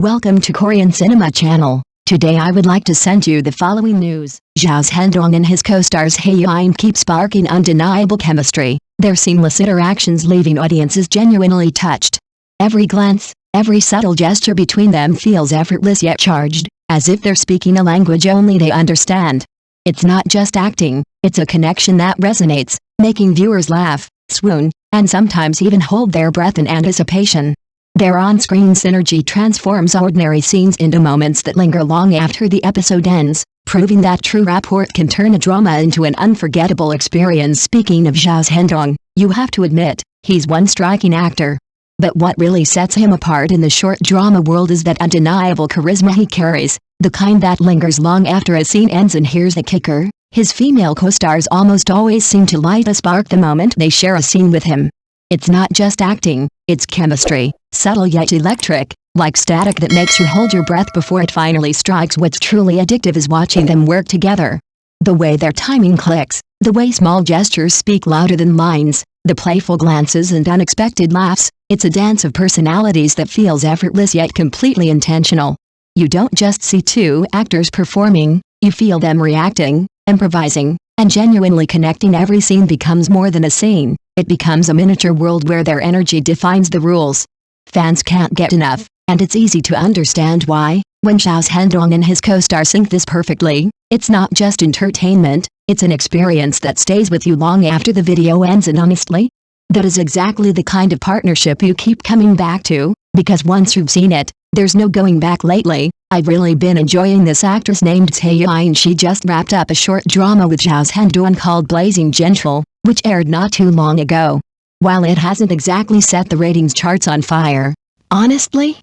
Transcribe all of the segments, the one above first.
Welcome to Korean Cinema Channel. Today I would like to send you the following news. Zhao Zhendong and his co-stars Hae Yiying keep sparking undeniable chemistry, their seamless interactions leaving audiences genuinely touched. Every glance, every subtle gesture between them feels effortless yet charged, as if they're speaking a language only they understand. It's not just acting, it's a connection that resonates, making viewers laugh, swoon, and sometimes even hold their breath in anticipation. Their on-screen synergy transforms ordinary scenes into moments that linger long after the episode ends, proving that true rapport can turn a drama into an unforgettable experience. Speaking of Zhao Zhendong, you have to admit, he's one striking actor. But what really sets him apart in the short drama world is that undeniable charisma he carries, the kind that lingers long after a scene ends. And here's the kicker, his female co-stars almost always seem to light a spark the moment they share a scene with him. It's not just acting, it's chemistry, subtle yet electric, like static that makes you hold your breath before it finally strikes. What's truly addictive is watching them work together. The way their timing clicks, the way small gestures speak louder than lines, the playful glances and unexpected laughs, it's a dance of personalities that feels effortless yet completely intentional. You don't just see two actors performing, you feel them reacting, improvising, and genuinely connecting. Every scene becomes more than a scene, it becomes a miniature world where their energy defines the rules. Fans can't get enough, and it's easy to understand why. When Zhao Zhendong and his co-star sync this perfectly, it's not just entertainment, it's an experience that stays with you long after the video ends. And honestly, that is exactly the kind of partnership you keep coming back to, because once you've seen it, there's no going back. Lately, I've really been enjoying this actress named Tay Yi, and she just wrapped up a short drama with Zhao Zhendong called Blazing Gentle, which aired not too long ago. While it hasn't exactly set the ratings charts on fire, honestly,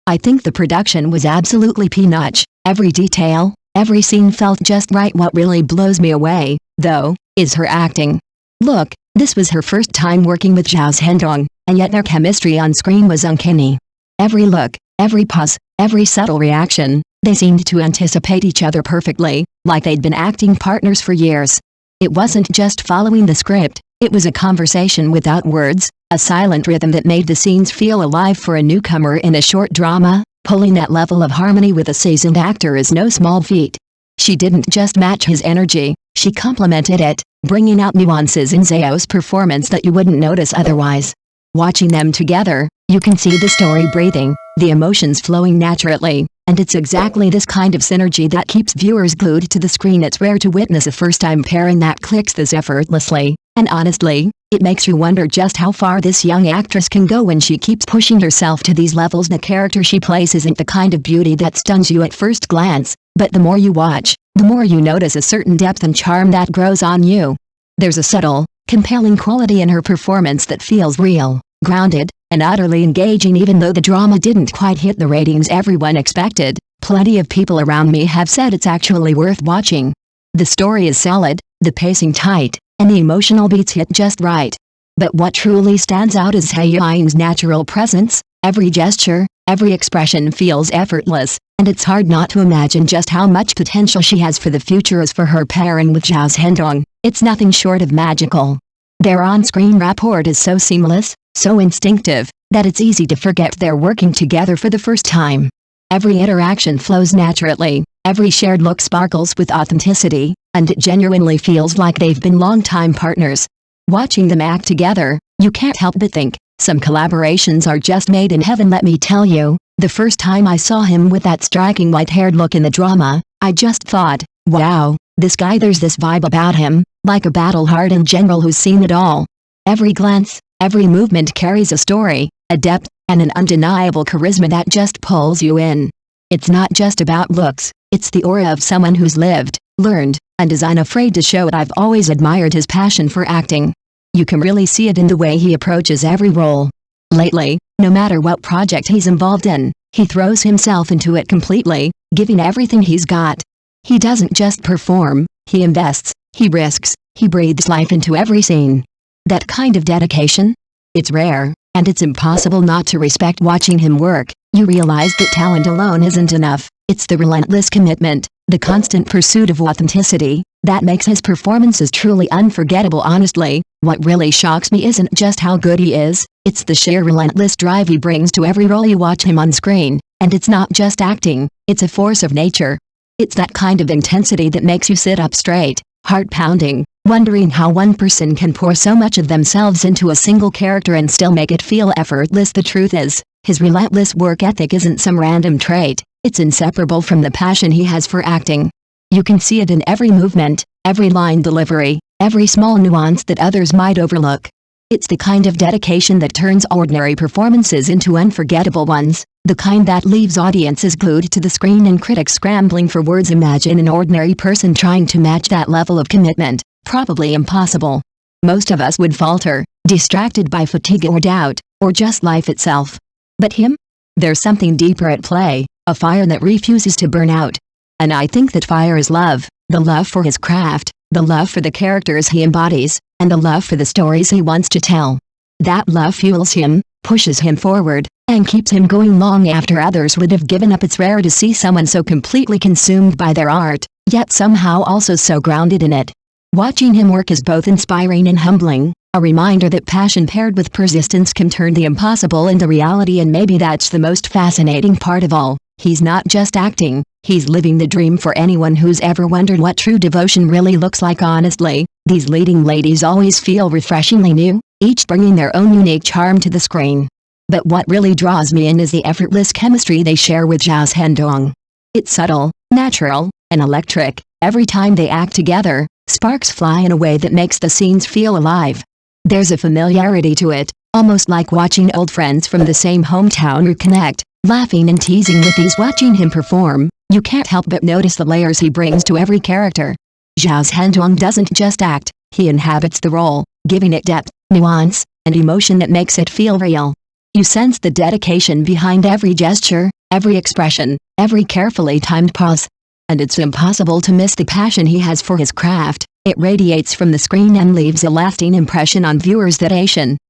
I think the production was absolutely peanuts. Every detail, every scene felt just right. What really blows me away, though, is her acting. Look, this was her first time working with Zhao Zhendong, and yet their chemistry on screen was uncanny. Every look, every pause, every subtle reaction, they seemed to anticipate each other perfectly, like they'd been acting partners for years. It wasn't just following the script, it was a conversation without words, a silent rhythm that made the scenes feel alive. For a newcomer in a short drama, pulling that level of harmony with a seasoned actor is no small feat. She didn't just match his energy, she complemented it, bringing out nuances in Zhao's performance that you wouldn't notice otherwise. Watching them together, you can see the story breathing, the emotions flowing naturally, and it's exactly this kind of synergy that keeps viewers glued to the screen. It's rare to witness a first-time pairing that clicks this effortlessly, and honestly, it makes you wonder just how far this young actress can go when she keeps pushing herself to these levels. The character she plays isn't the kind of beauty that stuns you at first glance, but the more you watch, the more you notice a certain depth and charm that grows on you. There's a subtle, compelling quality in her performance that feels real, grounded, and utterly engaging. Even though the drama didn't quite hit the ratings everyone expected, plenty of people around me have said it's actually worth watching. The story is solid, the pacing tight, and the emotional beats hit just right. But what truly stands out is Hae Yiying's natural presence. Every gesture, every expression feels effortless, and it's hard not to imagine just how much potential she has for the future. As for her pairing with Zhao Zhendong, it's nothing short of magical. Their on-screen rapport is so seamless, so instinctive, that it's easy to forget they're working together for the first time. Every interaction flows naturally, every shared look sparkles with authenticity, and it genuinely feels like they've been long-time partners. Watching them act together, you can't help but think, some collaborations are just made in heaven. Let me tell you, the first time I saw him with that striking white-haired look in the drama, I just thought, wow, this guy, there's this vibe about him, like a battle-hardened general who's seen it all. Every glance, every movement carries a story, a depth, and an undeniable charisma that just pulls you in. It's not just about looks, it's the aura of someone who's lived, learned, and is unafraid to show it. I've always admired his passion for acting. You can really see it in the way he approaches every role. Lately, no matter what project he's involved in, he throws himself into it completely, giving everything he's got. He doesn't just perform, he invests, he risks, he breathes life into every scene. That kind of dedication? It's rare, and it's impossible not to respect. Watching him work, you realize that talent alone isn't enough. It's the relentless commitment, the constant pursuit of authenticity, that makes his performances truly unforgettable. Honestly, what really shocks me isn't just how good he is, it's the sheer relentless drive he brings to every role. You watch him on screen, And it's not just acting, it's a force of nature. It's that kind of intensity that makes you sit up straight, heart pounding, wondering how one person can pour so much of themselves into a single character and still make it feel effortless. The truth is, his relentless work ethic isn't some random trait, it's inseparable from the passion he has for acting. You can see it in every movement, every line delivery, every small nuance that others might overlook. It's the kind of dedication that turns ordinary performances into unforgettable ones, the kind that leaves audiences glued to the screen and critics scrambling for words. Imagine an ordinary person trying to match that level of commitment. Probably impossible. Most of us would falter, distracted by fatigue or doubt, or just life itself. But him? There's something deeper at play, a fire that refuses to burn out. And I think that fire is love, the love for his craft, the love for the characters he embodies, and the love for the stories he wants to tell. That love fuels him, pushes him forward, and keeps him going long after others would have given up. It's rare to see someone so completely consumed by their art, yet somehow also so grounded in it. Watching him work is both inspiring and humbling, a reminder that passion paired with persistence can turn the impossible into reality. And maybe that's the most fascinating part of all. He's not just acting, he's living the dream for anyone who's ever wondered what true devotion really looks like. Honestly, these leading ladies always feel refreshingly new, each bringing their own unique charm to the screen. But what really draws me in is the effortless chemistry they share with Zhao Zhendong. It's subtle, natural, and electric. Every time they act together, sparks fly in a way that makes the scenes feel alive. There's a familiarity to it, almost like watching old friends from the same hometown reconnect, laughing and teasing with ease. Watching him perform, you can't help but notice the layers he brings to every character. Zhao Zhendong doesn't just act, he inhabits the role, giving it depth, nuance, and emotion that makes it feel real. You sense the dedication behind every gesture, every expression, every carefully timed pause. And it's impossible to miss the passion he has for his craft. It radiates from the screen and leaves a lasting impression on viewers. That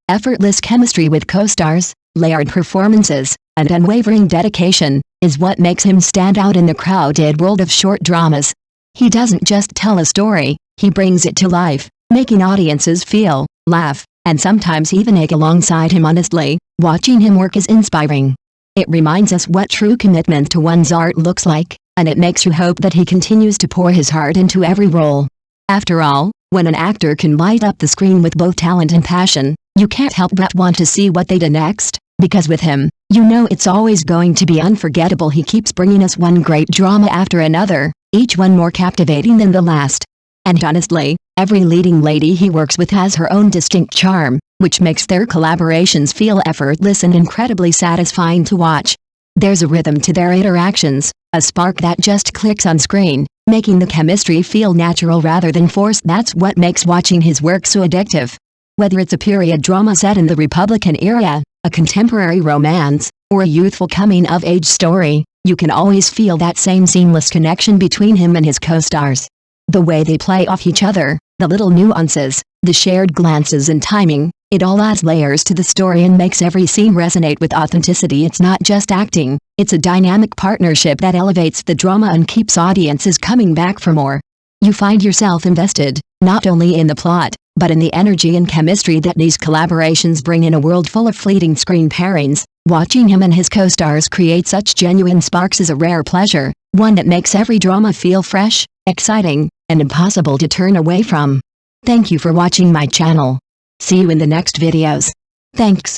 effortless chemistry with co-stars, layered performances, and unwavering dedication is what makes him stand out in the crowded world of short dramas. He doesn't just tell a story, he brings it to life, making audiences feel, laugh, and sometimes even ache alongside him. Honestly, watching him work is inspiring. It reminds us what true commitment to one's art looks like, and it makes you hope that he continues to pour his heart into every role. After all, when an actor can light up the screen with both talent and passion, you can't help but want to see what they do next, because with him, you know it's always going to be unforgettable. He keeps bringing us one great drama after another, each one more captivating than the last. And honestly, every leading lady he works with has her own distinct charm, which makes their collaborations feel effortless and incredibly satisfying to watch. There's a rhythm to their interactions, a spark that just clicks on screen, making the chemistry feel natural rather than forced. That's what makes watching his work so addictive. Whether it's a period drama set in the Republican era, a contemporary romance, or a youthful coming-of-age story, you can always feel that same seamless connection between him and his co-stars. The way they play off each other, the little nuances, the shared glances and timing, it all adds layers to the story and makes every scene resonate with authenticity. It's not just acting, it's a dynamic partnership that elevates the drama and keeps audiences coming back for more. You find yourself invested, not only in the plot, but in the energy and chemistry that these collaborations bring. In a world full of fleeting screen pairings, watching him and his co-stars create such genuine sparks is a rare pleasure, one that makes every drama feel fresh, exciting, and impossible to turn away from. Thank you for watching my channel. See you in the next videos. Thanks.